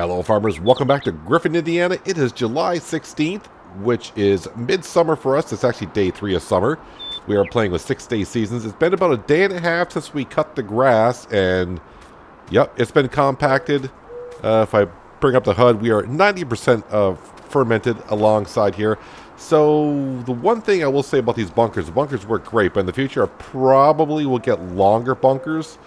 Hello farmers, welcome back to Griffin, Indiana. It is July 16th, which is midsummer for us. It's actually day 3 of summer. We are playing with 6-day seasons. It's been about a day and a half since we cut the grass, and yep, it's been compacted. If I bring up the HUD, we are 90% of fermented alongside here. So the one thing I will say about these bunkers, the bunkers work great, but in the future I probably will get longer bunkers.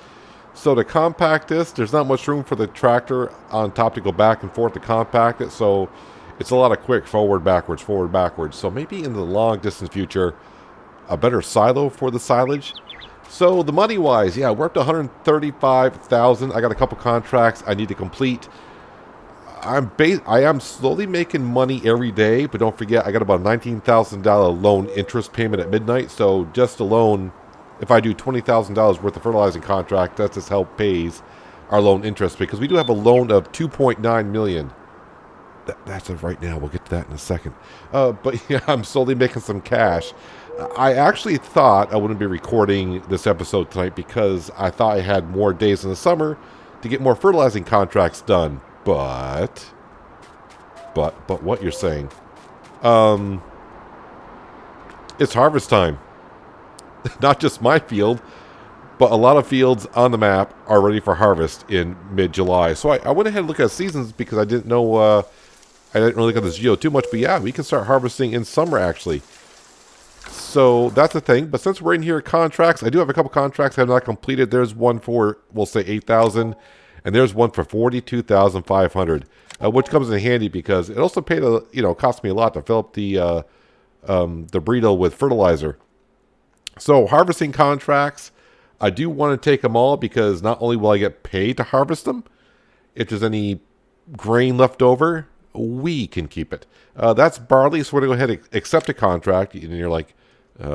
So to compact this, there's not much room for the tractor on top to go back and forth to compact it. So it's a lot of quick forward, backwards, forward, backwards. So maybe in the long distance future, a better silo for the silage. So the money wise, yeah, we're up to 135,000. I got a couple contracts I need to complete. I am slowly making money every day, but don't forget I got about a $19,000 loan interest payment at midnight. So just alone, if I do $20,000 worth of fertilizing contract, that's just how it pays our loan interest, because we do have a loan of $2.9 million. That's it right now. We'll get to that in a second. But yeah, I'm slowly making some cash. I actually thought I wouldn't be recording this episode tonight because I thought I had more days in the summer to get more fertilizing contracts done. But what you're saying? It's harvest time. Not just my field, but a lot of fields on the map are ready for harvest in mid-July. So I went ahead and looked at seasons because I didn't know, I didn't really look at this geo too much. But yeah, we can start harvesting in summer actually. So that's the thing. But since we're in here contracts, I do have a couple contracts I have not completed. There's one for, we'll say 8,000, and there's one for 42,500, which comes in handy because it also paid cost me a lot to fill up the burrito with fertilizer. So harvesting contracts, I do want to take them all because not only will I get paid to harvest them, if there's any grain left over, we can keep it. That's barley, so we're going to go ahead and accept a contract. And you're like,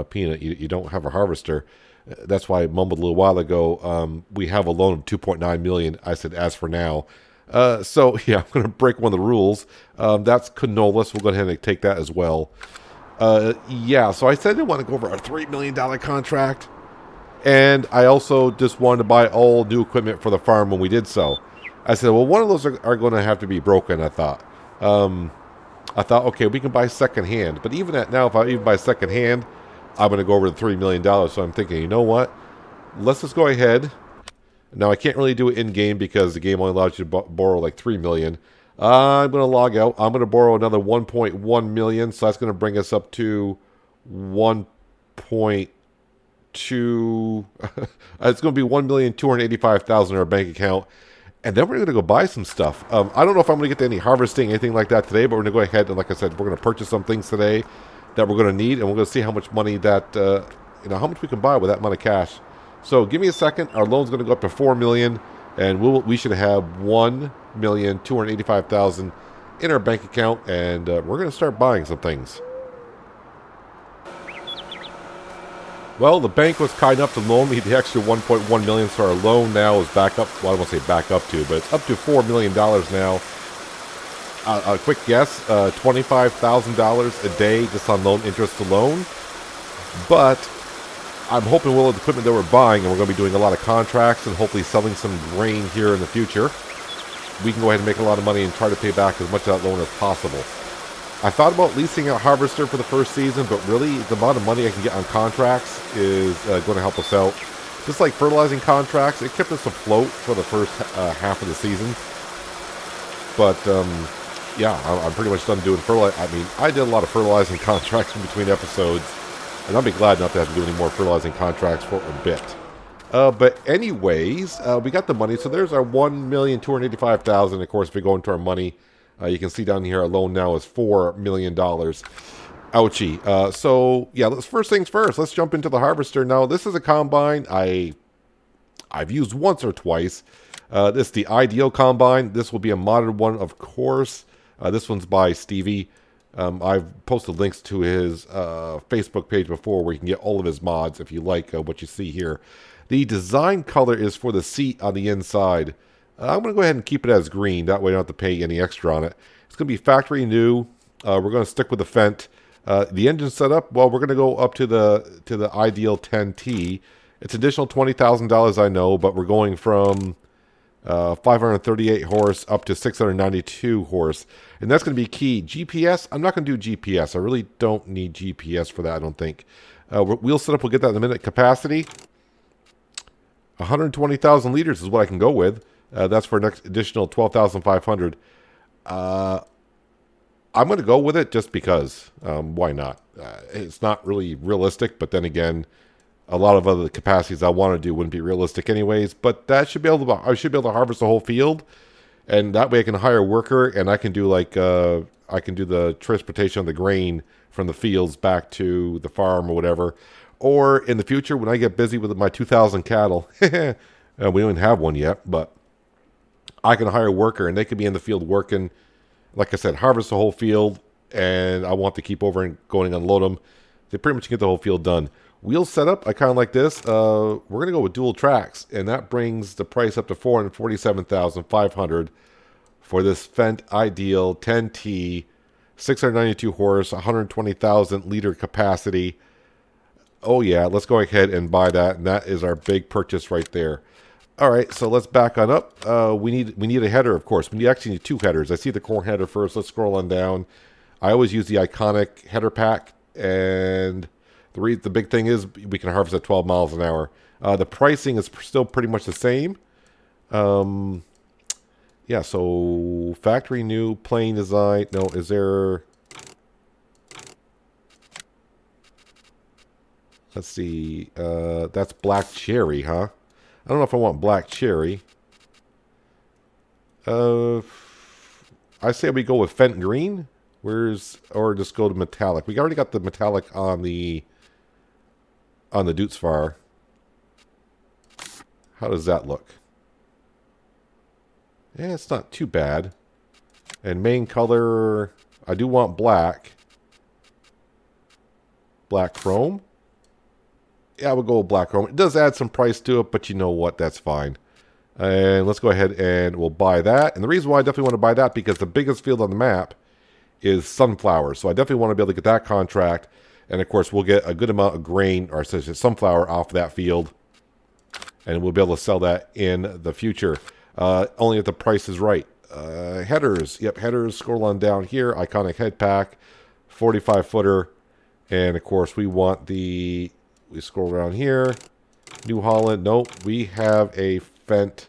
Peanut, you don't have a harvester. That's why I mumbled a little while ago. We have a loan of $2.9 million. I said, as for now. So yeah, I'm going to break one of the rules. That's canola, so we'll go ahead and take that as well. Yeah, so I said I didn't want to go over a $3 million contract. And I also just wanted to buy all new equipment for the farm when we did so. I said, well, one of those are going to have to be broken, I thought. Okay, we can buy secondhand. But even at now, if I even buy secondhand, I'm going to go over the $3 million. So I'm thinking, you know what? Let's just go ahead. Now, I can't really do it in-game because the game only allows you to borrow like $3 million. I'm going to log out. I'm going to borrow another 1.1 million, so that's going to bring us up to 1.2. It's going to be 1,285,000 in our bank account, and then we're going to go buy some stuff. I don't know if I'm going to get to any harvesting, anything like that today, but we're going to go ahead and, like I said, we're going to purchase some things today that we're going to need, and we're going to see how much money that how much we can buy with that amount of cash. So give me a second. Our loan's going to go up to 4 million. And we should have 1,285,000 in our bank account, and we're going to start buying some things. Well, the bank was kind enough to loan me the extra 1.1 million, so our loan now is back up. Well, I don't want to say back up to, but it's up to $4 million now. A quick guess: $25,000 a day just on loan interest alone. But I'm hoping with the equipment that we're buying, and we're going to be doing a lot of contracts and hopefully selling some grain here in the future, we can go ahead and make a lot of money and try to pay back as much of that loan as possible. I thought about leasing a harvester for the first season, but really the amount of money I can get on contracts is going to help us out. Just like fertilizing contracts, it kept us afloat for the first half of the season. But yeah, I'm pretty much done doing fertilizer. I mean, I did a lot of fertilizing contracts in between episodes. And I'll be glad not to have to do any more fertilizing contracts for a bit. But anyways, we got the money. So there's our 1,285,000. Of course, if we go into our money, you can see down here our loan now is $4 million. Ouchie. So yeah, first things first. Let's jump into the harvester. Now, this is a combine I've used once or twice. This is the Ideal Combine. This will be a modded one, of course. This one's by Stevie. I've posted links to his Facebook page before where you can get all of his mods if you like what you see here. The design color is for the seat on the inside. I'm going to go ahead and keep it as green. That way I don't have to pay any extra on it. It's going to be factory new. We're going to stick with the Fendt. The engine setup, well, we're going to go up to the Ideal 10T. It's additional $20,000, I know, but we're going from 538 horse up to 692 horse. And that's going to be key. GPS, I'm not going to do GPS. I really don't need GPS for that, I don't think. Wheel setup, we'll get that in a minute. Capacity, 120,000 liters is what I can go with. That's for an additional 12,500. I'm going to go with it just because. Why not? It's not really realistic, but then again, a lot of other capacities I want to do wouldn't be realistic anyways. But that should be able to. I should be able to harvest the whole field, and that way I can hire a worker, and I can do like I can do the transportation of the grain from the fields back to the farm or whatever. Or in the future, when I get busy with my 2,000 cattle, we don't even have one yet, but I can hire a worker, and they could be in the field working. Like I said, harvest the whole field, and I want to keep over and going and unload them. They pretty much get the whole field done. Wheel setup, I kind of like this. We're going to go with dual tracks, and that brings the price up to $447,500 for this Fendt Ideal 10T, 692 horse, 120,000 liter capacity. Oh yeah, let's go ahead and buy that, and that is our big purchase right there. All right, so let's back on up. We need a header, of course. We actually need two headers. I see the corn header first. Let's scroll on down. I always use the iconic header pack, and the big thing is we can harvest at 12 miles an hour. The pricing is still pretty much the same. Yeah, so factory new, plain design. No, is there... Let's see. That's black cherry, huh? I don't know if I want black cherry. I say we go with Fendt green. Or just go to metallic. We already got the metallic on the Dootsfar. How does that look? Yeah, it's not too bad. And main color, I do want black. Black chrome. Yeah, we'll go with black chrome. It does add some price to it, but you know what? That's fine. And let's go ahead and we'll buy that. And the reason why I definitely want to buy that, because the biggest field on the map is sunflower. So I definitely want to be able to get that contract. And of course, we'll get a good amount of grain, or sunflower, off that field. And we'll be able to sell that in the future. Only if the price is right. Headers. Yep, headers. Scroll on down here. Iconic head pack. 45-footer. And of course, we want the... We scroll around here. New Holland. Nope. We have a Fendt.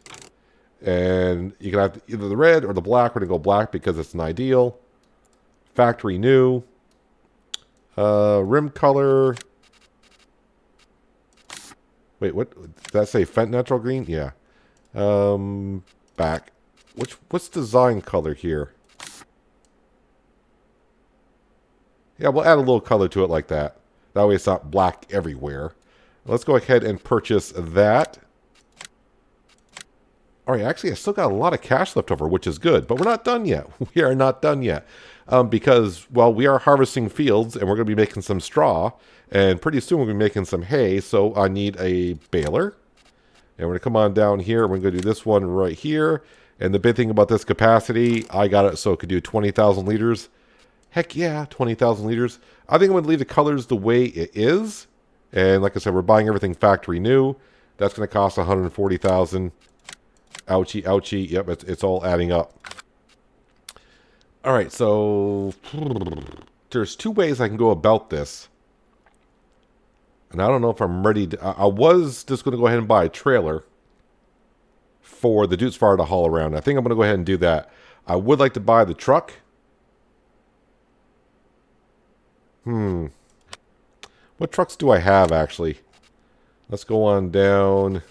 And you can have either the red or the black. We're going to go black because it's an ideal. Factory new. Rim color. Wait, what? Did that say Fendt natural green? Yeah. Back. What's design color here? Yeah, we'll add a little color to it like that. That way it's not black everywhere. Let's go ahead and purchase that. All right, actually, I still got a lot of cash left over, which is good. But we're not done yet. We are not done yet. Because, well, we are harvesting fields, and we're going to be making some straw. And pretty soon we're going to be making some hay. So I need a baler. And we're going to come on down here. We're going to do this one right here. And the big thing about this capacity, I got it so it could do 20,000 liters. Heck yeah, 20,000 liters. I think I'm going to leave the colors the way it is. And like I said, we're buying everything factory new. That's going to cost 140,000. Ouchie, ouchie. Yep, it's all adding up. All right, so there's two ways I can go about this. And I don't know if I'm ready to... I was just going to go ahead and buy a trailer for the Dootsfar to haul around. I think I'm going to go ahead and do that. I would like to buy the truck. What trucks do I have, actually? Let's go on down.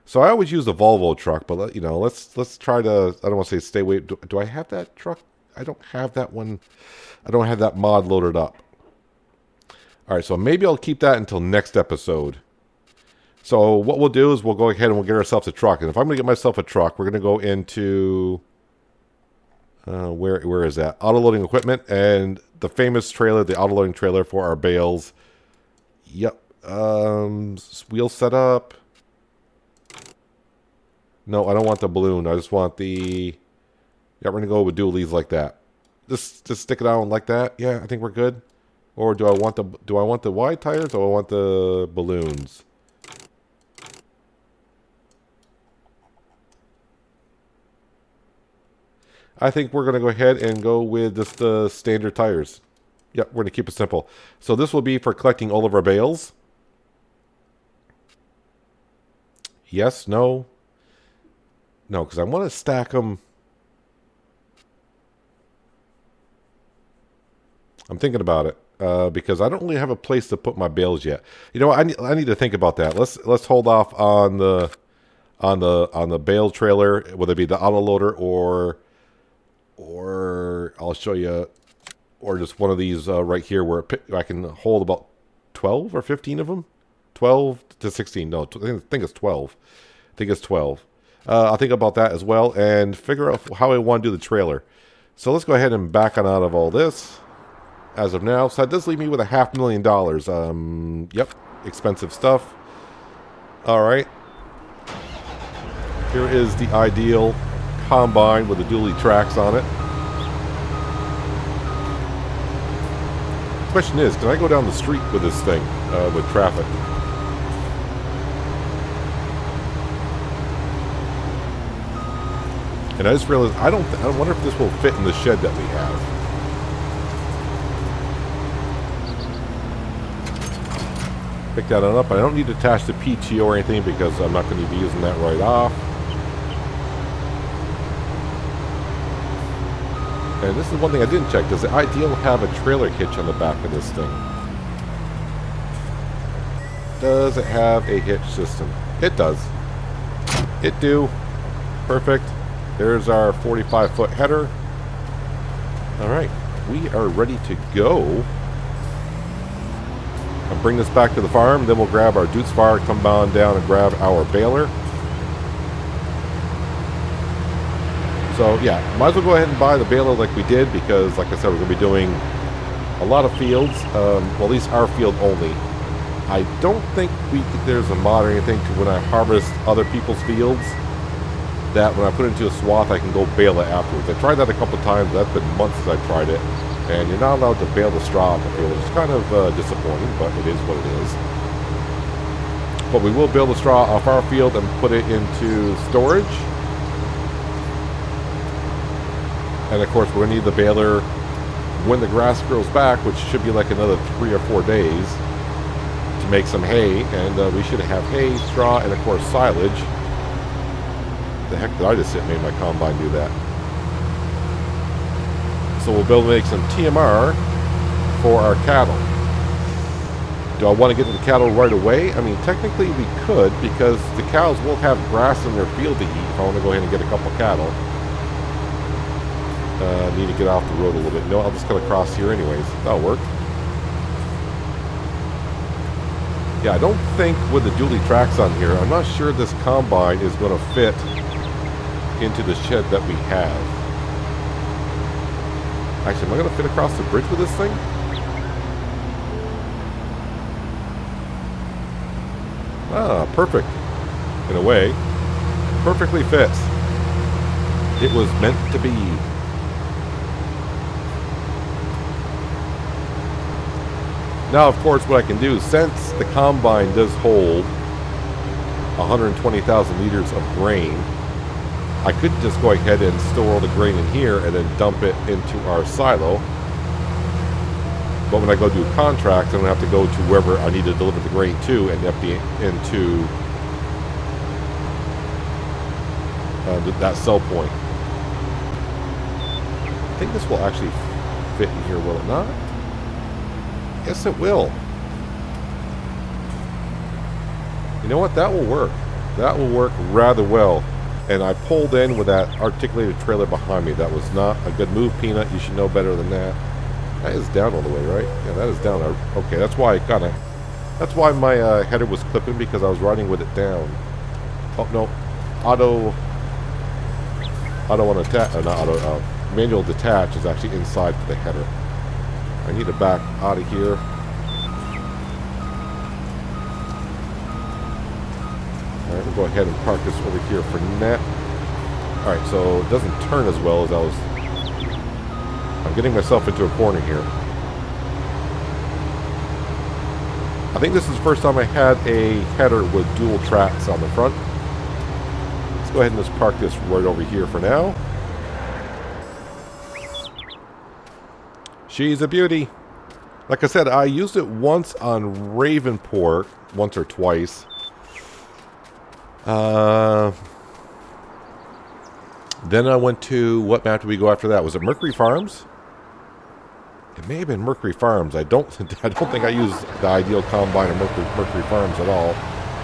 So I always use the Volvo truck, but you know, let's try to... I don't want to say stay away. Do I have that truck? I don't have that one. I don't have that mod loaded up. All right, so maybe I'll keep that until next episode. So what we'll do is we'll go ahead and we'll get ourselves a truck. And if I'm going to get myself a truck, we're going to go into... where is that? Auto-loading equipment. And the famous trailer, the auto-loading trailer for our bales. Yep. Wheel setup. No, I don't want the balloon. I just want the... Yeah, we're going to go with dualies like that. Just stick it on like that. Yeah, I think we're good. Or do I want the wide tires or do I want the balloons? I think we're going to go ahead and go with just the standard tires. Yep, we're going to keep it simple. So this will be for collecting all of our bales. Yes, no. No, because I want to stack them. I'm thinking about it because I don't really have a place to put my bales yet. You know what? I need to think about that. Let's hold off on the bale trailer, whether it be the auto loader or I'll show you, or just one of these right here where I can hold about 12 or 15 of them. 12 to 16. No, I think it's 12. I think it's 12. I'll think about that as well and figure out how I want to do the trailer. So let's go ahead and back on out of all this as of now. So that does leave me with $500,000. Yep, expensive stuff. All right. Here is the ideal combine with the dually tracks on it. Question is, can I go down the street with this thing with traffic? And I just realized I wonder if this will fit in the shed that we have. Pick that on up. I don't need to attach the PTO or anything because I'm not going to be using that right off. And this is one thing I didn't check. Does the Ideal have a trailer hitch on the back of this thing? Does it have a hitch system? It does. It do. Perfect. There's our 45-foot header. All right. We are ready to go. I'll bring this back to the farm. Then we'll grab our Dutes Fire, come on down and grab our baler. So yeah, might as well go ahead and buy the baler like we did because, like I said, we're going to be doing a lot of fields. Well, at least our field only. I don't think there's a mod or anything to when I harvest other people's fields that when I put it into a swath, I can go bale it afterwards. I tried that a couple times. That's been months since I tried it. And you're not allowed to bale the straw off the field, which is kind of disappointing, but it is what it is. But we will bale the straw off our field and put it into storage. And of course, we're going to need the baler when the grass grows back, which should be like another 3 or 4 days, to make some hay. And we should have hay, straw, and of course silage. The heck did I just sit and made my combine do that? So we'll be able to make some TMR for our cattle. Do I want to get to the cattle right away? I mean, technically we could, because the cows will have grass in their field to eat if I want to go ahead and get a couple cattle. Need to get off the road a little bit. No, I'll just cut across here anyways. That'll work. Yeah, I don't think with the dually tracks on here, I'm not sure this combine is going to fit into the shed that we have. Actually, am I going to fit across the bridge with this thing? Ah, perfect. In a way. Perfectly fits. It was meant to be. Now, of course, what I can do, since the combine does hold 120,000 liters of grain, I could just go ahead and store all the grain in here and then dump it into our silo. But when I go do contracts, I'm going to have to go to wherever I need to deliver the grain to and empty it into that sell point. I think this will actually fit in here, will it not? Yes, it will. You know what? That will work. That will work rather well. And I pulled in with that articulated trailer behind me. That was not a good move, Peanut. You should know better than that. That is down all the way, right? Yeah, that is down. Okay, that's why that's why my header was clipping, because I was riding with it down. Oh, no. Manual detach is actually inside for the header. I need to back out of here. Alright, we'll go ahead and park this over here for now. Alright, so it doesn't turn as well as I was. I'm getting myself into a corner here. I think this is the first time I had a header with dual tracks on the front. Let's go ahead and just park this right over here for now. She's a beauty. Like I said, I used it once on Raven pork, once or twice. Then I went to, what map did we go after that? Was it Mercury Farms? It may have been Mercury Farms. I don't think I used the Ideal Combine at Mercury Farms at all.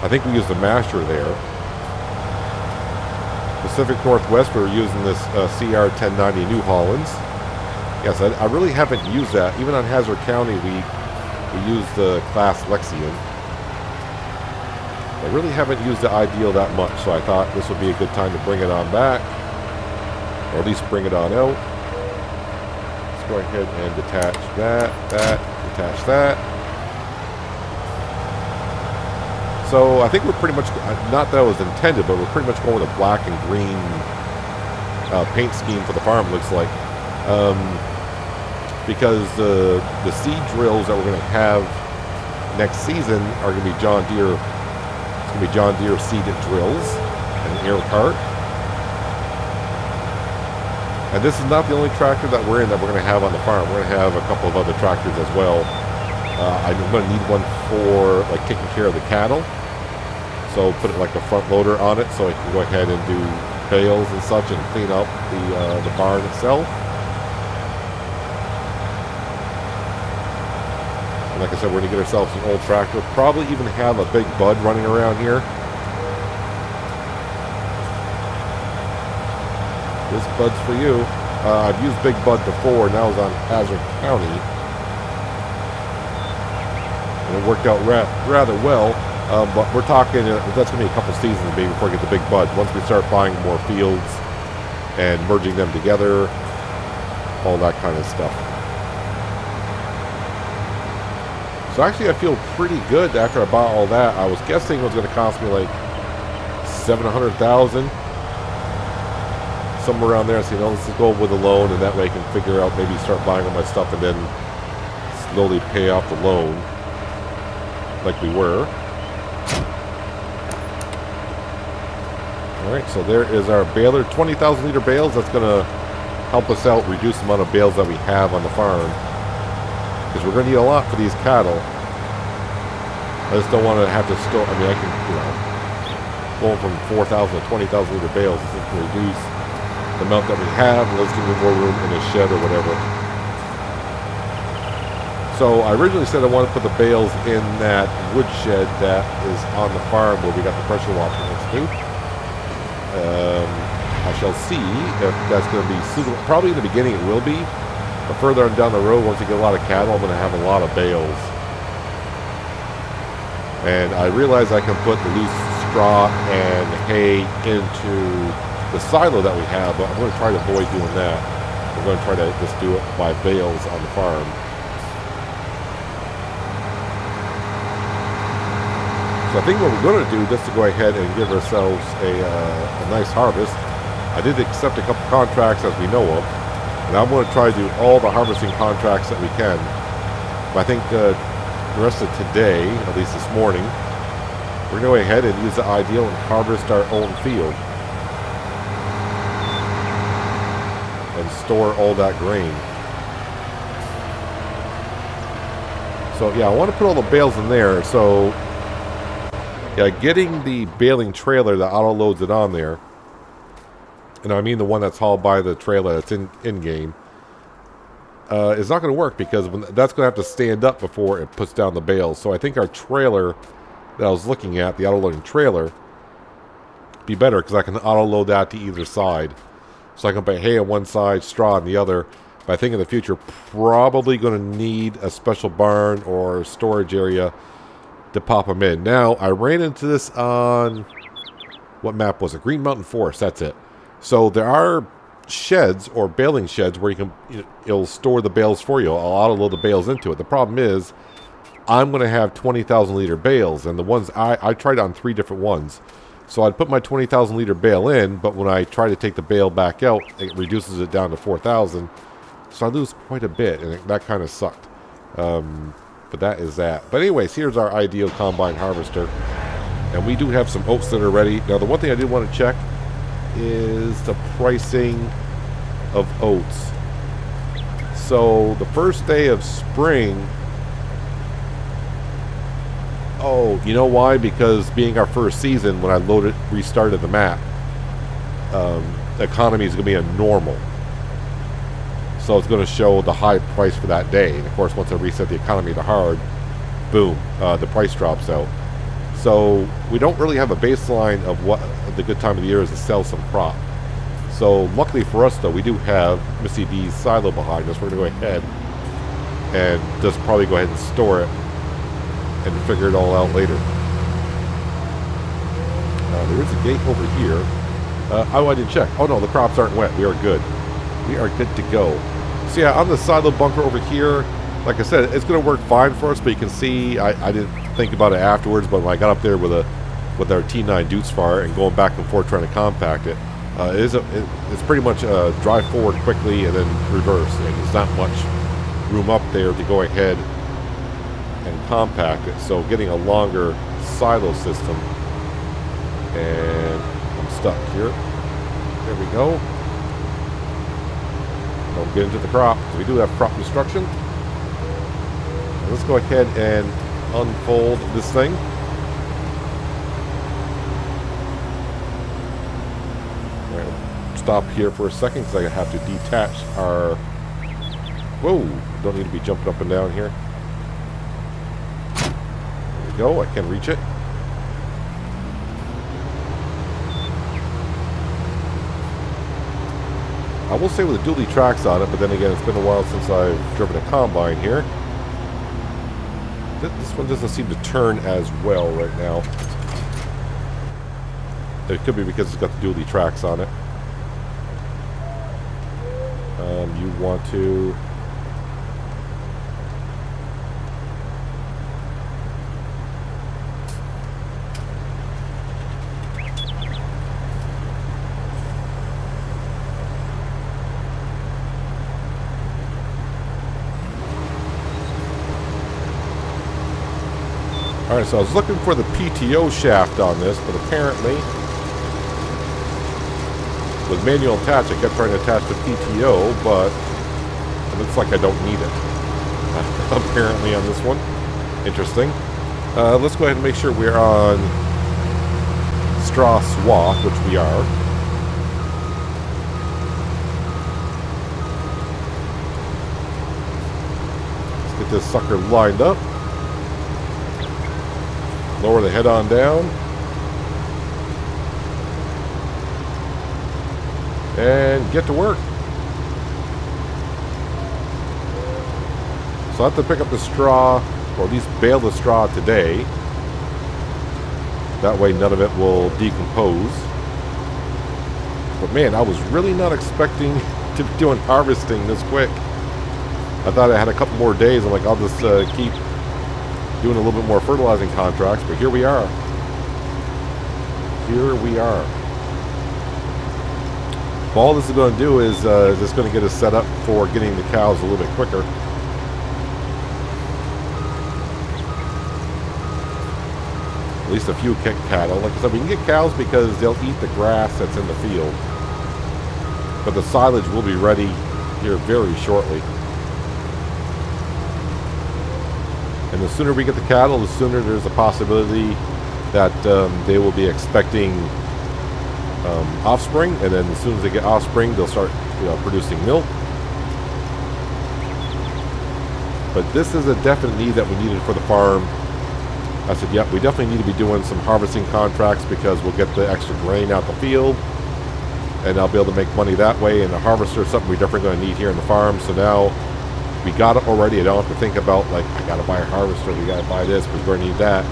I think we used the Master there. Pacific Northwest, we were using this CR 1090 New Hollands. Yes, I really haven't used that. Even on Hazard County, we used the Class Lexian. I really haven't used the Ideal that much, so I thought this would be a good time to bring it on back. Or at least bring it on out. Let's go ahead and detach detach that. So I think we're pretty much, not that it was intended, but we're pretty much going with a black and green paint scheme for the farm, looks like. Because the seed drills that we're going to have next season are going to be John Deere. It's going to be John Deere seeded drills and an air cart. And this is not the only tractor that we're in that we're going to have on the farm. We're going to have a couple of other tractors as well. I'm going to need one for like taking care of the cattle. So put it like a front loader on it so I can go ahead and do bales and such and clean up the barn itself. And like I said, we're going to get ourselves an old tractor. Probably even have a Big Bud running around here. This Bud's for you. I've used Big Bud before, and that was on Hazard County. And it worked out rather well. But we're talking, that's going to be a couple seasons maybe before we get the Big Bud. Once we start buying more fields and merging them together, all that kind of stuff. So actually I feel pretty good after I bought all that. I was guessing it was going to cost me like $700,000. Somewhere around there. So, let's just go with a loan, and that way I can figure out, maybe start buying all my stuff and then slowly pay off the loan like we were. Alright, so there is our baler. 20,000 liter bales. That's going to help us out, reduce the amount of bales that we have on the farm. Because we're going to need a lot for these cattle. I just don't want to have to store, I mean, I can, going from 4,000 to 20,000 liter bales, this is going to reduce the amount that we have. Let's give me more room in a shed or whatever. So I originally said I wanted to put the bales in that wood shed that is on the farm where we got the pressure washer next to. I shall see if that's going to be suitable. Probably in the beginning it will be, but further on down the road, once you get a lot of cattle, I'm going to have a lot of bales. And I realize I can put the loose straw and hay into the silo that we have, but I'm going to try to avoid doing that. We're going to try to just do it by bales on the farm. So I think what we're going to do, just to go ahead and give ourselves a nice harvest, I did accept a couple contracts as we know of, and I'm going to try to do all the harvesting contracts that we can. But I think the rest of today, at least this morning, we're going to go ahead and use the Ideal and harvest our own field. And store all that grain. So yeah, I want to put all the bales in there. So yeah, getting the baling trailer that auto loads it on there, and I mean the one that's hauled by the trailer that's in game, is not going to work because that's going to have to stand up before it puts down the bales. So I think our trailer that I was looking at, the auto loading trailer, be better because I can auto load that to either side. So I can put hay on one side, straw on the other. But I think in the future, probably going to need a special barn or storage area to pop them in. Now, I ran into this on, what map was it? Green Mountain Forest, that's it. So there are sheds or baling sheds where you can, it'll store the bales for you. I'll auto load the bales into it. The problem is, I'm going to have 20,000 liter bales, and the ones I tried on 3 different ones. So I'd put my 20,000 liter bale in, but when I try to take the bale back out, it reduces it down to 4,000. So I lose quite a bit, and that kind of sucked. But that is that. But anyways, here's our Ideal combine harvester. And we do have some oats that are ready. Now, the one thing I did want to check is the pricing of oats. So the first day of spring. Oh, you know why? Because being our first season, when I restarted the map, the economy is going to be a normal. So it's going to show the high price for that day. And of course, once I reset the economy to hard, boom, the price drops out. So we don't really have a baseline of what the good time of the year is to sell some crop. So luckily for us, though, we do have Missy D's silo behind us. We're going to go ahead and just probably go ahead and store it and figure it all out later. There is a gate over here. Oh, I didn't check. Oh no, the crops aren't wet. We are good. We are good to go. So yeah, on the silo bunker over here, like I said, it's going to work fine for us. But you can see, I didn't think about it afterwards. But when I got up there with our T9 Dutes Fire and going back and forth trying to compact it, it's pretty much drive forward quickly and then reverse. And there's not much room up there to go ahead and compact it. So getting a longer silo system. And I'm stuck here. There we go. Don't get into the crop. We do have crop destruction. Let's go ahead and unfold this thing. Stop here for a second because I have to detach our... Whoa! Don't need to be jumping up and down here. There we go. I can reach it. I will say with the dually tracks on it, but then again, it's been a while since I've driven a combine here. This one doesn't seem to turn as well right now. It could be because it's got the dually tracks on it. You want to... Alright, so I was looking for the PTO shaft on this, but apparently with manual attach, I kept trying to attach the PTO, but it looks like I don't need it. Apparently on this one. Interesting. Let's go ahead and make sure we're on straw swath, which we are. Let's get this sucker lined up. Lower the head on down. And get to work. So I have to pick up the straw, or at least bale the straw today. That way none of it will decompose. But man, I was really not expecting to be doing harvesting this quick. I thought I had a couple more days. I'm like, I'll just keep doing a little bit more fertilizing contracts, but here we are. Here we are. All this is going to do is just going to get us set up for getting the cows a little bit quicker. At least a few cattle. Like I said, we can get cows because they'll eat the grass that's in the field. But the silage will be ready here very shortly. And the sooner we get the cattle, the sooner there's a possibility that they will be expecting offspring, and then as soon as they get offspring, they'll start producing milk. But this is a definite need that we needed for the farm. I said, yep, we definitely need to be doing some harvesting contracts because we'll get the extra grain out the field, and I'll be able to make money that way. And a harvester is something we're definitely going to need here in the farm. So now we got it already. I don't have to think about, like, I got to buy a harvester, we got to buy this, we're going to need that.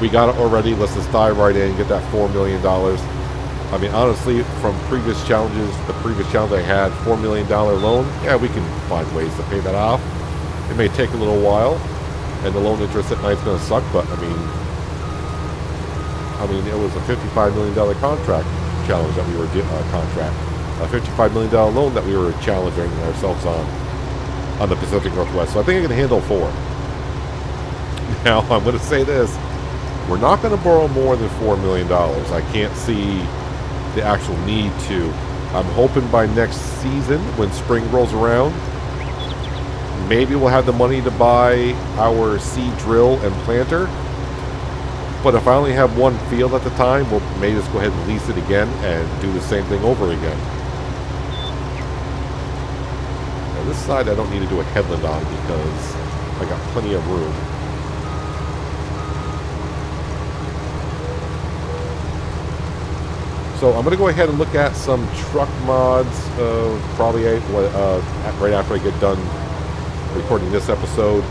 We got it already. Let's just dive right in and get that $4 million. I mean, honestly, from previous challenges, the previous challenge I had, $4 million loan, yeah, we can find ways to pay that off. It may take a little while, and the loan interest at night's going to suck, but I mean, it was a $55 million contract challenge that we were a $55 million loan that we were challenging ourselves on the Pacific Northwest. So I think I can handle 4. Now, I'm going to say this. We're not going to borrow more than $4 million. I can't see the actual need to. I'm hoping by next season, when spring rolls around, Maybe we'll have the money to buy our seed drill and planter. But if I only have one field at the time, we'll maybe just go ahead and lease it again and do the same thing over again. Now this side I don't need to do a headland on because I got plenty of room. So I'm going to go ahead and look at some truck mods probably right after I get done recording this episode.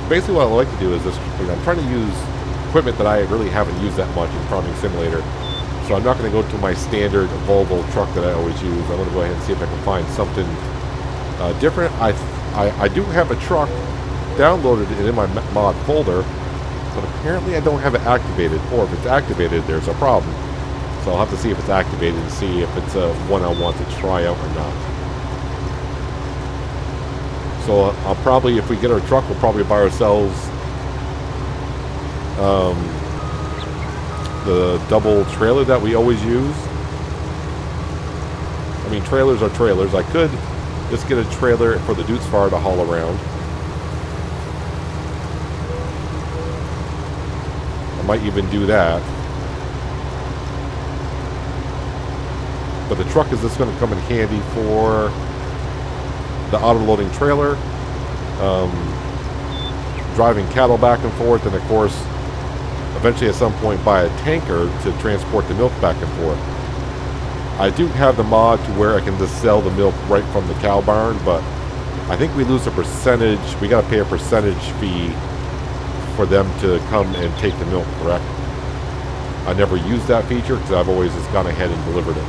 Basically what I like to do is this. I'm trying to use equipment that I really haven't used that much in Farming Simulator. So I'm not going to go to my standard Volvo truck that I always use. I'm going to go ahead and see if I can find something different. I do have a truck downloaded in my mod folder, but apparently I don't have it activated. Or if it's activated, there's a problem. So I'll have to see if it's activated and see if it's one I want to try out or not. So I'll probably, if we get our truck, we'll probably buy ourselves the double trailer that we always use. I mean, trailers are trailers. I could just get a trailer for the Dutes Far to haul around. I might even do that. But the truck is just going to come in handy for the auto-loading trailer, driving cattle back and forth, and of course, eventually at some point buy a tanker to transport the milk back and forth. I do have the mod to where I can just sell the milk right from the cow barn, but I think we lose a percentage. We got to pay a percentage fee for them to come and take the milk, correct? I never used that feature because I've always just gone ahead and delivered it.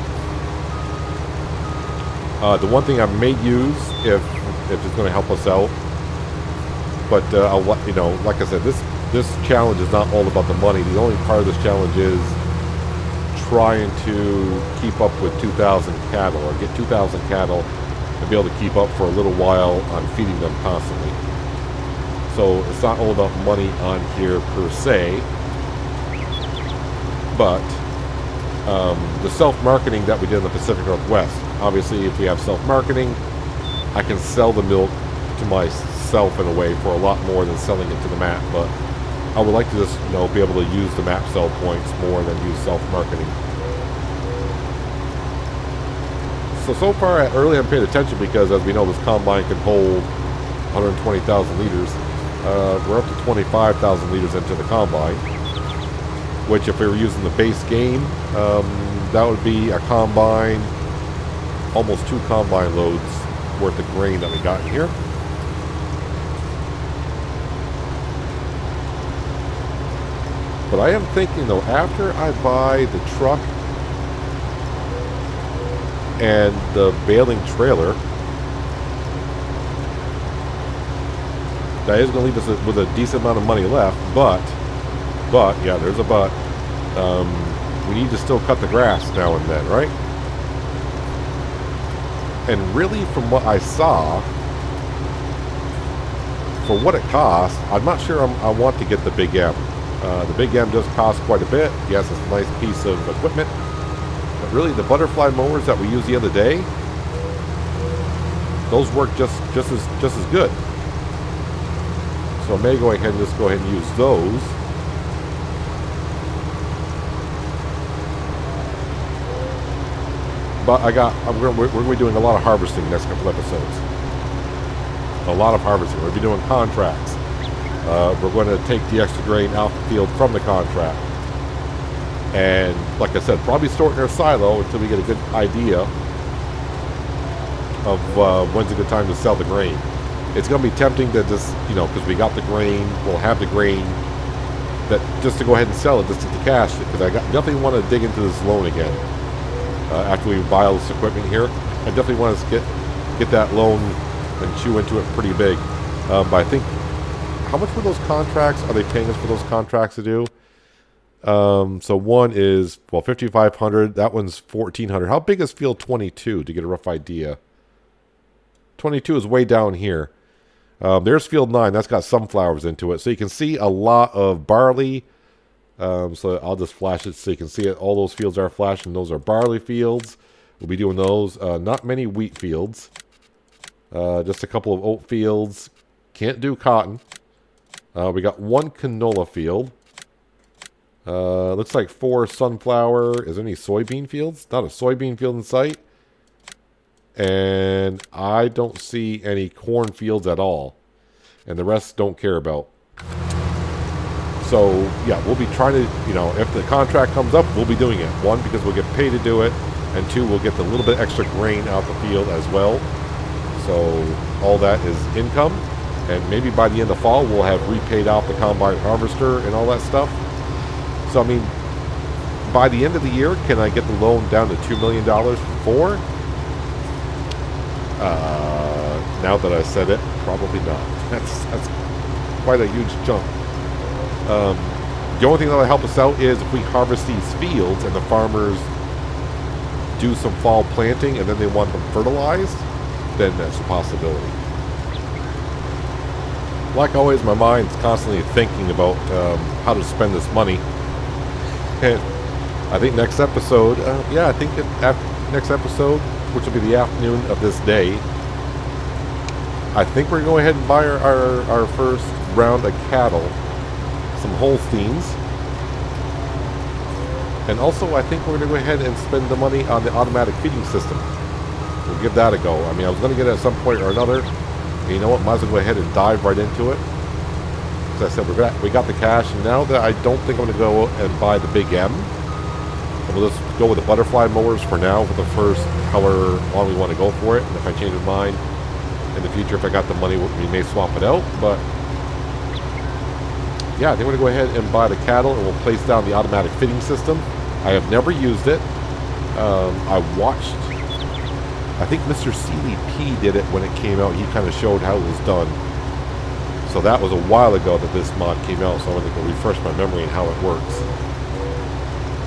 The one thing I may use if it's going to help us out, but like I said, this challenge is not all about the money. The only part of this challenge is trying to keep up with 2,000 cattle, or get 2,000 cattle and be able to keep up for a little while on feeding them constantly. So it's not all about money on here per se, but the self-marketing that we did in the Pacific Northwest. Obviously, if we have self-marketing, I can sell the milk to myself in a way for a lot more than selling it to the map. But I would like to just, be able to use the map sell points more than use self-marketing. So far, I really haven't paid attention because, as we know, this combine can hold 120,000 liters. We're up to 25,000 liters into the combine, which if we were using the base game, that would be a combine, almost 2 combine loads worth of grain that we got in here. But I am thinking, though, after I buy the truck and the baling trailer, that is going to leave us with a decent amount of money left, but, yeah, there's a but, we need to still cut the grass now and then, right? And really, from what I saw, for what it costs, I'm not sure I want to get the Big M. The Big M does cost quite a bit. Yes, it's a nice piece of equipment. But really, the butterfly mowers that we used the other day, those work just as good. So I may go ahead and just use those. But we're going to be doing a lot of harvesting next couple episodes. A lot of harvesting. We're going to be doing contracts. We're going to take the extra grain out the field from the contract. And like I said, probably store it in our silo until we get a good idea of when's a good time to sell the grain. It's going to be tempting to just, because we got the grain, we'll have the grain, that just to go ahead and sell it, just to cash it. Because I definitely want to dig into this loan again. After we buy all this equipment here, I definitely want to get that loan and chew into it pretty big. But I think, how much were those contracts? Are they paying us for those contracts to do? So one is, 5,500. That one's 1,400. How big is field 22 to get a rough idea? 22 is way down here. There's field 9. That's got sunflowers into it. So you can see a lot of barley. So I'll just flash it so you can see it. All those fields are flashing. Those are barley fields. We'll be doing those. Not many wheat fields. Just a couple of oat fields. Can't do cotton. We got 1 canola field. Looks like 4 sunflower. Is there any soybean fields? Not a soybean field in sight. And I don't see any corn fields at all. And the rest don't care about. So, yeah, we'll be trying to, if the contract comes up, we'll be doing it. 1, because we'll get paid to do it. And 2, we'll get the little bit extra grain out the field as well. So, all that is income. And maybe by the end of fall, we'll have repaid out the combine harvester and all that stuff. So, I mean, by the end of the year, can I get the loan down to $2 million from 4? Now that I said it, probably not. That's quite a huge jump. The only thing that will help us out is if we harvest these fields and the farmers do some fall planting and then they want them fertilized, then that's a possibility. Like always, my mind's constantly thinking about how to spend this money. And I think next episode, next episode, which will be the afternoon of this day, I think we're going to go ahead and buy our first round of cattle, some Holsteins. And also, I think we're going to go ahead and spend the money on the automatic feeding system. We'll give that a go. I mean, I was going to get it at some point or another. And you know what? Might as well go ahead and dive right into it. As I said, we got the cash. And now that I don't think I'm going to go and buy the Big M, we'll just go with the butterfly mowers for now for the first however long we want to go for it. And if I change my mind in the future, if I got the money, we may swap it out. But yeah, I think we're going to go ahead and buy the cattle and we'll place down the automatic fitting system. I have never used it. I watched, I think Mr. Seeley P did it when it came out. He kind of showed how it was done. So that was a while ago that this mod came out, so I want to refresh my memory on how it works.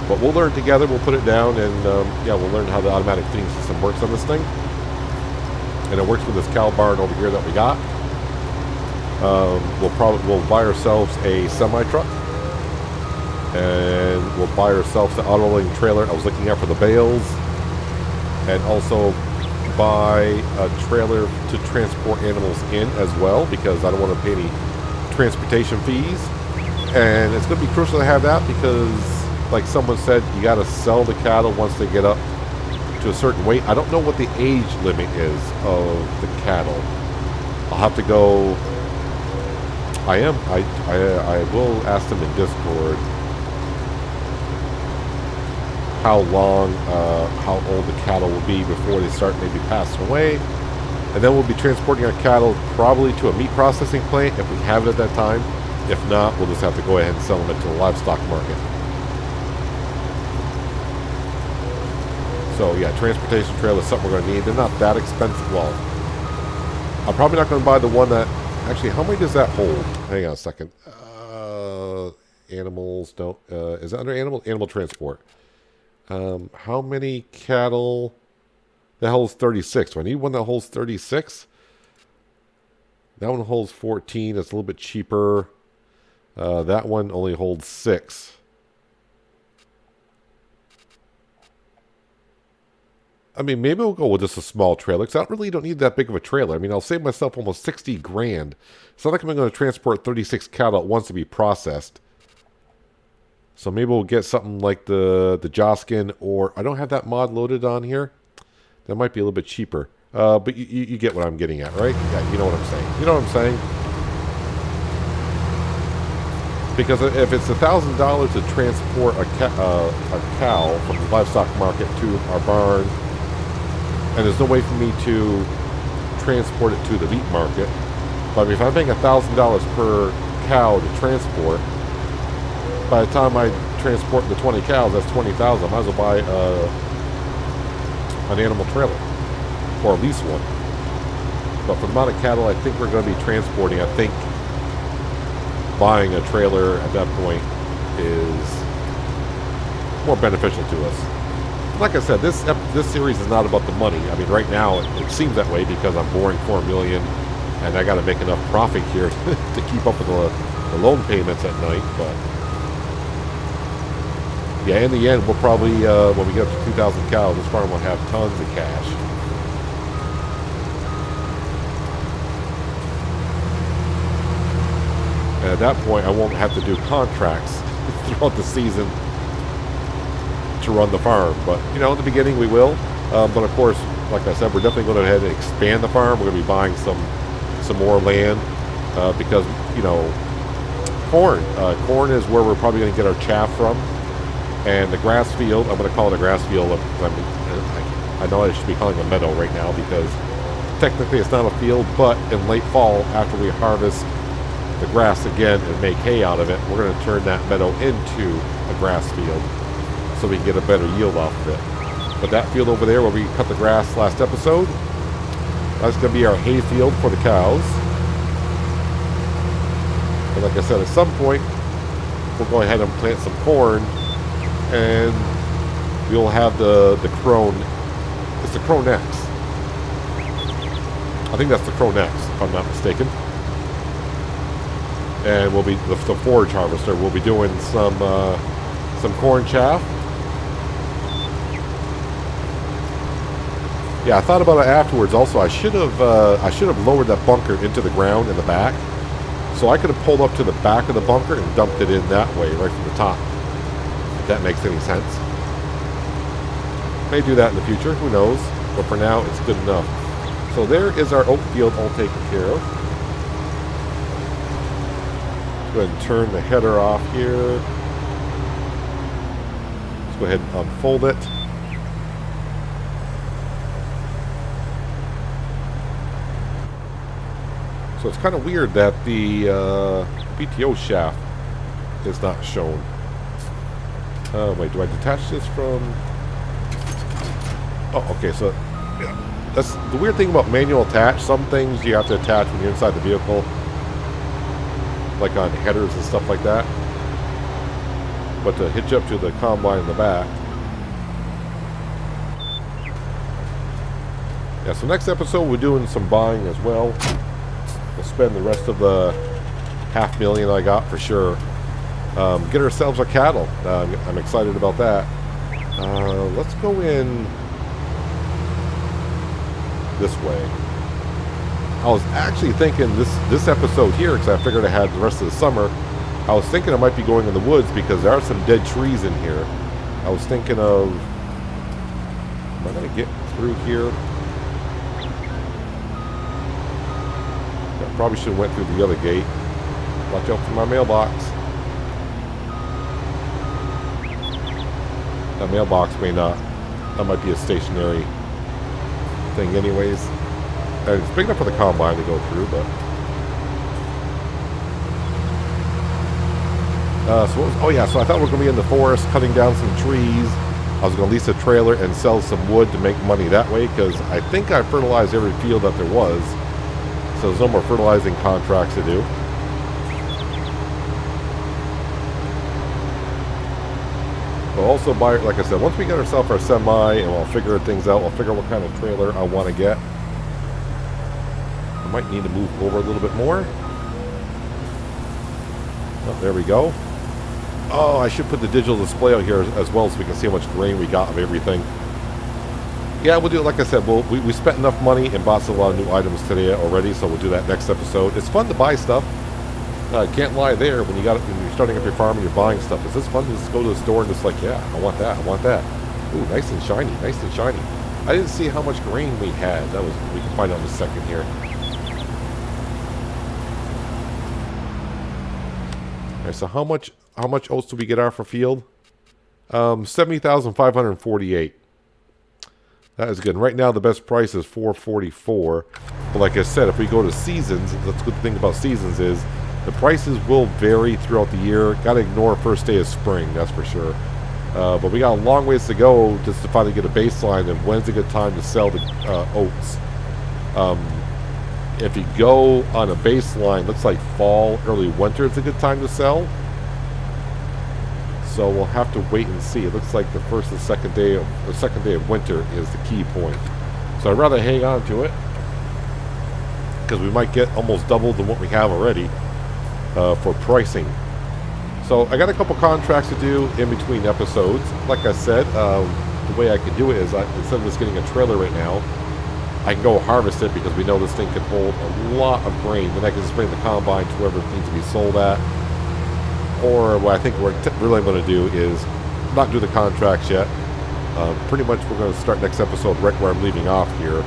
But we'll learn together, we'll put it down, and we'll learn how the automatic feeding system works on this thing. And it works with this cow barn over here that we got. We'll buy ourselves a semi-truck. And we'll buy ourselves the auto-loading trailer I was looking at for the bales. And also buy a trailer to transport animals in as well, because I don't want to pay any transportation fees. And it's going to be crucial to have that because, like someone said, you got to sell the cattle once they get up to a certain weight. I don't know what the age limit is of the cattle. I'll have to go. I will ask them in Discord how old the cattle will be before they start maybe passing away. And then we'll be transporting our cattle probably to a meat processing plant if we have it at that time. If not, we'll just have to go ahead and sell them into the livestock market. So yeah, transportation trailer is something we're going to need. They're not that expensive. Well, I'm probably not going to buy the one that... Actually, how many does that hold? Hang on a second. Animals don't... is that under animal? Animal transport. How many cattle... That holds 36. Do I need one that holds 36? That one holds 14. It's a little bit cheaper. That one only holds 6. I mean, maybe we'll go with just a small trailer, because I really don't need that big of a trailer. I mean, I'll save myself almost 60 grand. It's not like I'm going to transport 36 cattle at once to be processed. So maybe we'll get something like the Joskin, or I don't have that mod loaded on here. That might be a little bit cheaper. But you get what I'm getting at, right? Yeah, you know what I'm saying. You know what I'm saying? Because if it's $1,000 to transport a cow from the livestock market to our barn, and there's no way for me to transport it to the meat market. But if I'm paying $1,000 per cow to transport, by the time I transport the 20 cows, that's $20,000. I might as well buy an animal trailer, or at least one. But for the amount of cattle I think we're going to be transporting, I think buying a trailer at that point is more beneficial to us. Like I said, this series is not about the money. I mean, right now it seems that way because I'm boring $4 million, and I got to make enough profit here to keep up with the loan payments at night. But yeah, in the end, we'll probably when we get up to 2,000 cows, this farm will have tons of cash. And at that point, I won't have to do contracts throughout the season to run the farm. But, you know, in the beginning we will. But of course, like I said, we're definitely going to head and expand the farm. We're going to be buying some more land because, you know, corn. Corn is where we're probably going to get our chaff from. And the grass field, I'm going to call it a grass field. I know I should be calling it a meadow right now because technically it's not a field, but in late fall, after we harvest the grass again and make hay out of it, we're going to turn that meadow into a grass field so we can get a better yield off of it. But that field over there where we cut the grass last episode, that's going to be our hay field for the cows. And like I said, at some point, we'll go ahead and plant some corn, and we'll have the crone. It's the crone X. I think that's the crone X, if I'm not mistaken. And we'll be the forage harvester. We'll be doing some corn chaff. Yeah, I thought about it afterwards. Also, I should have lowered that bunker into the ground in the back, so I could have pulled up to the back of the bunker and dumped it in that way, right from the top. If that makes any sense. May do that in the future. Who knows? But for now, it's good enough. So there is our oat field all taken care of. Go ahead and turn the header off here. Let's go ahead and unfold it. So it's kind of weird that the PTO shaft is not shown. Wait, do I detach this from... Oh, okay, so yeah. That's the weird thing about manual attach. Some things you have to attach when you're inside the vehicle, like on headers and stuff like that. But to hitch up to the combine in the back. Yeah, so next episode we're doing some buying as well. We'll spend the rest of the $500,000 I got for sure. Get ourselves our cattle. I'm excited about that. Let's go in this way. I was actually thinking this episode here, because I figured I had the rest of the summer, I was thinking I might be going in the woods because there are some dead trees in here. I was thinking of, am I going to get through here? I probably should have went through the other gate. Watch out for my mailbox. That mailbox may not. That might be a stationary thing anyways. And it's big enough for the combine to go through, but... oh yeah, so I thought we were going to be in the forest cutting down some trees. I was going to lease a trailer and sell some wood to make money that way, because I think I fertilized every field that there was. So there's no more fertilizing contracts to do. We'll also buy, like I said, once we get ourselves our semi and we'll figure things out, we'll figure out what kind of trailer I want to get. I might need to move over a little bit more. Oh, there we go. Oh, I should put the digital display out here as well so we can see how much grain we got of everything. Yeah, we'll do it. Like I said, we spent enough money and bought a lot of new items today already, so we'll do that next episode. It's fun to buy stuff. Can't lie there when you're starting up your farm and you're buying stuff. Is this fun to just go to the store and just like, yeah, I want that, I want that. Ooh, nice and shiny, nice and shiny. I didn't see how much grain we had. We can find out in a second here. Okay, so how much oats do we get off our field? 70,548. That is good. Right now, the best price is $444. But like I said, if we go to seasons, that's the good thing about seasons is the prices will vary throughout the year. Got to ignore first day of spring, that's for sure. But we got a long ways to go just to finally get a baseline of when's a good time to sell the oats. If you go on a baseline, looks like fall, early winter is a good time to sell. So we'll have to wait and see. It looks like the first and second day of winter is the key point. So I'd rather hang on to it because we might get almost double than what we have already for pricing. So I got a couple contracts to do in between episodes. Like I said, the way I can do it is instead of just getting a trailer right now, I can go harvest it because we know this thing can hold a lot of grain. Then I can just bring the combine to wherever it needs to be sold at. Or what I think we're really going to do is not do the contracts yet. Pretty much we're going to start next episode right where I'm leaving off here.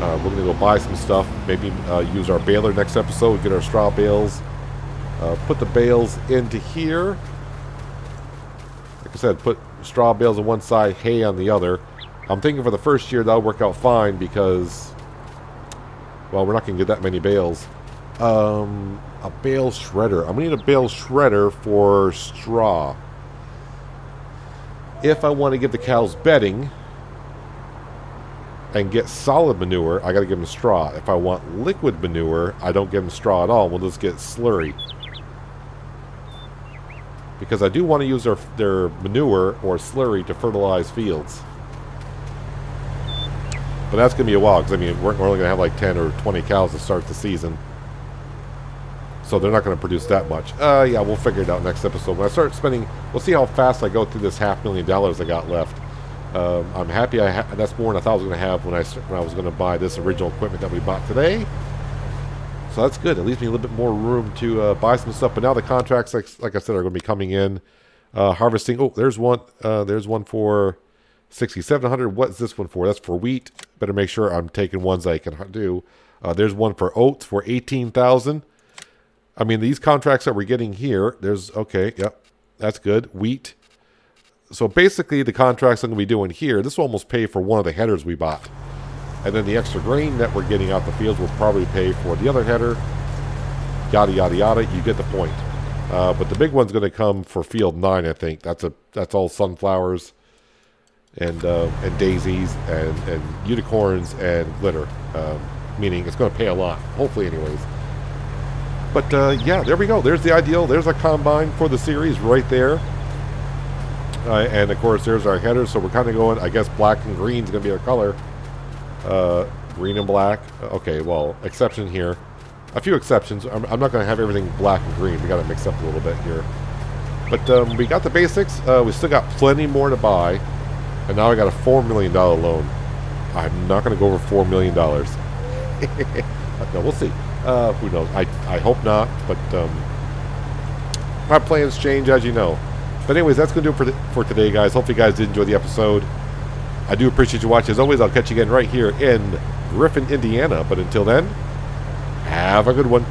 We're going to go buy some stuff. Maybe use our baler next episode. Get our straw bales. Put the bales into here. Like I said, put straw bales on one side, hay on the other. I'm thinking for the first year that'll work out fine because, well, we're not going to get that many bales. A bale shredder. I'm going to need a bale shredder for straw. If I want to give the cows bedding and get solid manure, I got to give them straw. If I want liquid manure, I don't give them straw at all. We'll just get slurry. Because I do want to use their manure or slurry to fertilize fields. But that's going to be a while, because, I mean, we're only going to have like 10 or 20 cows to start the season. So they're not going to produce that much. Yeah, we'll figure it out next episode. When I start spending, we'll see how fast I go through this $500,000 I got left. I'm happy that's more than I thought I was going to have when I was going to buy this original equipment that we bought today. So that's good. It leaves me a little bit more room to buy some stuff. But now the contracts, like I said, are going to be coming in. Harvesting. Oh, there's one. There's one for 6,700. What's this one for? That's for wheat. Better make sure I'm taking ones I can do. There's one for oats for 18,000. I mean, these contracts that we're getting here, okay, yep, that's good. Wheat. So basically, the contracts I'm going to be doing here, this will almost pay for one of the headers we bought. And then the extra grain that we're getting out the fields will probably pay for the other header. Yada, yada, yada. You get the point. But the big one's going to come for field 9, I think. That's all sunflowers and daisies and unicorns and glitter. Meaning it's going to pay a lot. Hopefully, anyways. But, yeah, there we go. There's the ideal. There's a combine for the series right there. And, of course, there's our header. So we're kind of going, I guess, black and green is going to be our color. Green and black. Okay, well, exception here. A few exceptions. I'm not going to have everything black and green. We got to mix up a little bit here. But we got the basics. We still got plenty more to buy. And now I got a $4 million loan. I'm not going to go over $4 million. No, we'll see. Who knows? I hope not, but my plans change, as you know. But anyways, that's going to do it for today, guys. Hopefully you guys did enjoy the episode. I do appreciate you watching. As always, I'll catch you again right here in Griffin, Indiana. But until then, have a good one.